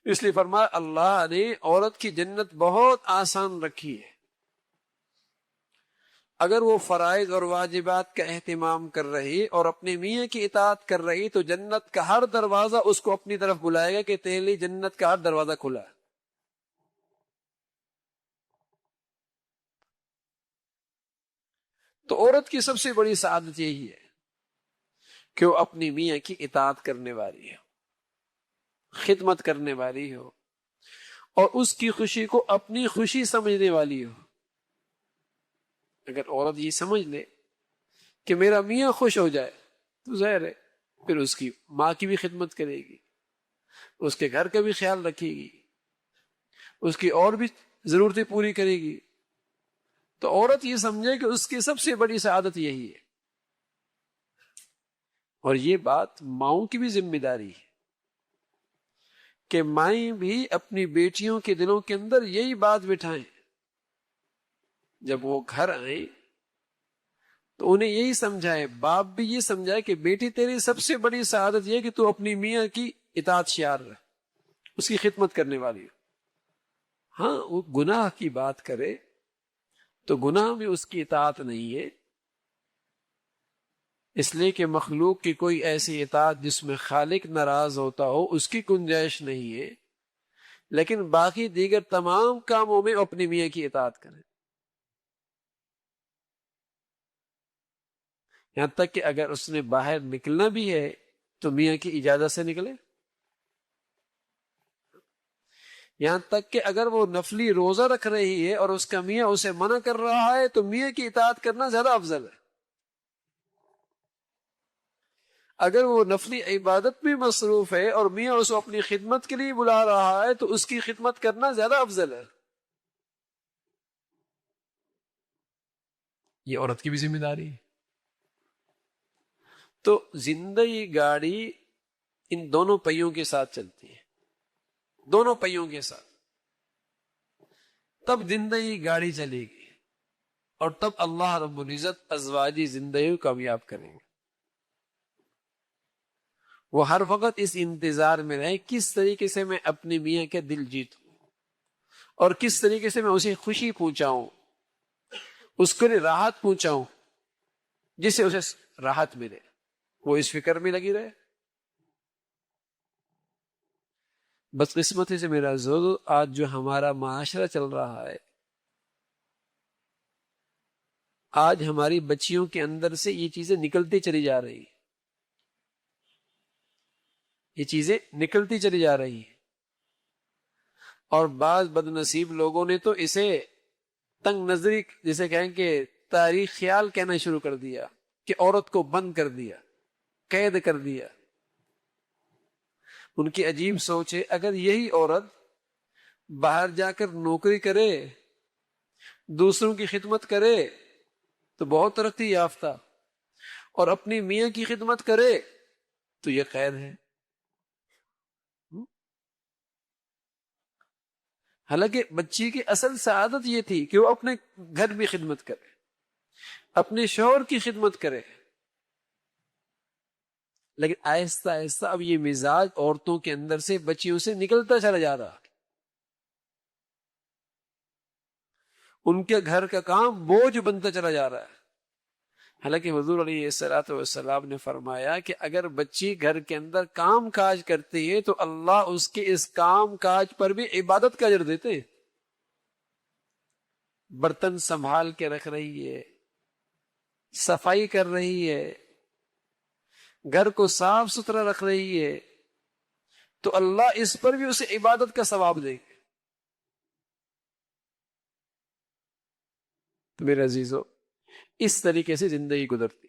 اس لیے فرمایا اللہ نے عورت کی جنت بہت آسان رکھی ہے، اگر وہ فرائض اور واجبات کا اہتمام کر رہی اور اپنے میاں کی اطاعت کر رہی تو جنت کا ہر دروازہ اس کو اپنی طرف بلائے گا کہ تیرے لیے جنت کا ہر دروازہ کھلا ہے۔ تو عورت کی سب سے بڑی سعادت یہی ہے کہ وہ اپنی میاں کی اطاعت کرنے والی ہو، خدمت کرنے والی ہو، اور اس کی خوشی کو اپنی خوشی سمجھنے والی ہو۔ اگر عورت یہ سمجھ لے کہ میرا میاں خوش ہو جائے تو ظاہر ہے پھر اس کی ماں کی بھی خدمت کرے گی، اس کے گھر کا بھی خیال رکھے گی، اس کی اور بھی ضرورتیں پوری کرے گی۔ تو عورت یہ سمجھے کہ اس کی سب سے بڑی سعادت یہی ہے، اور یہ بات ماؤں کی بھی ذمہ داری ہے کہ مائیں بھی اپنی بیٹیوں کے دلوں کے اندر یہی بات بٹھائیں، جب وہ گھر آئیں تو انہیں یہی سمجھائے، باپ بھی یہ سمجھائے کہ بیٹی تیری سب سے بڑی سعادت یہ کہ تو اپنی میاں کی اطاعت شیار رہے، اس کی خدمت کرنے والی ہو۔ ہاں وہ گناہ کی بات کرے تو گناہ میں اس کی اطاعت نہیں ہے، اس لیے کہ مخلوق کی کوئی ایسی اطاعت جس میں خالق ناراض ہوتا ہو اس کی گنجائش نہیں ہے، لیکن باقی دیگر تمام کاموں میں اپنی میاں کی اطاعت کریں، یہاں تک کہ اگر اس نے باہر نکلنا بھی ہے تو میاں کی اجازت سے نکلے، یہاں تک کہ اگر وہ نفلی روزہ رکھ رہی ہے اور اس کا میاں اسے منع کر رہا ہے تو میاں کی اطاعت کرنا زیادہ افضل ہے۔ اگر وہ نفلی عبادت میں مصروف ہے اور میاں اس کو اپنی خدمت کے لیے بلا رہا ہے تو اس کی خدمت کرنا زیادہ افضل ہے۔ یہ عورت کی بھی ذمہ داری ہے۔ تو زندگی گاڑی ان دونوں پہیوں کے ساتھ چلتی ہے، دونوں پہیوں کے ساتھ، تب زندگی گاڑی چلے گی اور تب اللہ رب العزت ازواجی زندگی کو کامیاب کریں گے۔ وہ ہر وقت اس انتظار میں رہے کس طریقے سے میں اپنے میاں کے دل جیتوں اور کس طریقے سے میں اسے خوشی پہنچاؤں، اس کے لیے راحت پہنچاؤں، جس سے اسے راحت ملے، وہ اس فکر میں لگی رہے۔ بس قسمتی سے میرا زور آج جو ہمارا معاشرہ چل رہا ہے، آج ہماری بچیوں کے اندر سے یہ چیزیں نکلتی چلی جا رہی ہیں، یہ چیزیں نکلتی چلی جا رہی ہیں، اور بعض بد نصیب لوگوں نے تو اسے تنگ نظری جسے کہیں کہ تاریخ خیال کہنا شروع کر دیا کہ عورت کو بند کر دیا، قید کر دیا۔ ان کی عجیب سوچ ہے، اگر یہی عورت باہر جا کر نوکری کرے، دوسروں کی خدمت کرے تو بہت ترقی یافتہ، اور اپنی میاں کی خدمت کرے تو یہ قید ہے۔ حالانکہ بچی کی اصل سعادت یہ تھی کہ وہ اپنے گھر بھی خدمت کرے، اپنے شوہر کی خدمت کرے، لیکن آہستہ آہستہ اب یہ مزاج عورتوں کے اندر سے بچیوں سے نکلتا چلا جا رہا، ان کے گھر کا کام بوجھ بنتا چلا جا رہا ہے۔ حالانکہ حضور علیہ الصلوۃ والسلام نے فرمایا کہ اگر بچی گھر کے اندر کام کاج کرتی ہے تو اللہ اس کے اس کام کاج پر بھی عبادت کا اجر دیتے ہیں۔ برتن سنبھال کے رکھ رہی ہے، صفائی کر رہی ہے، گھر کو صاف ستھرا رکھ رہی ہے، تو اللہ اس پر بھی اسے عبادت کا ثواب دے گے۔ تو میرے عزیزو، اس طریقے سے زندگی گزرتی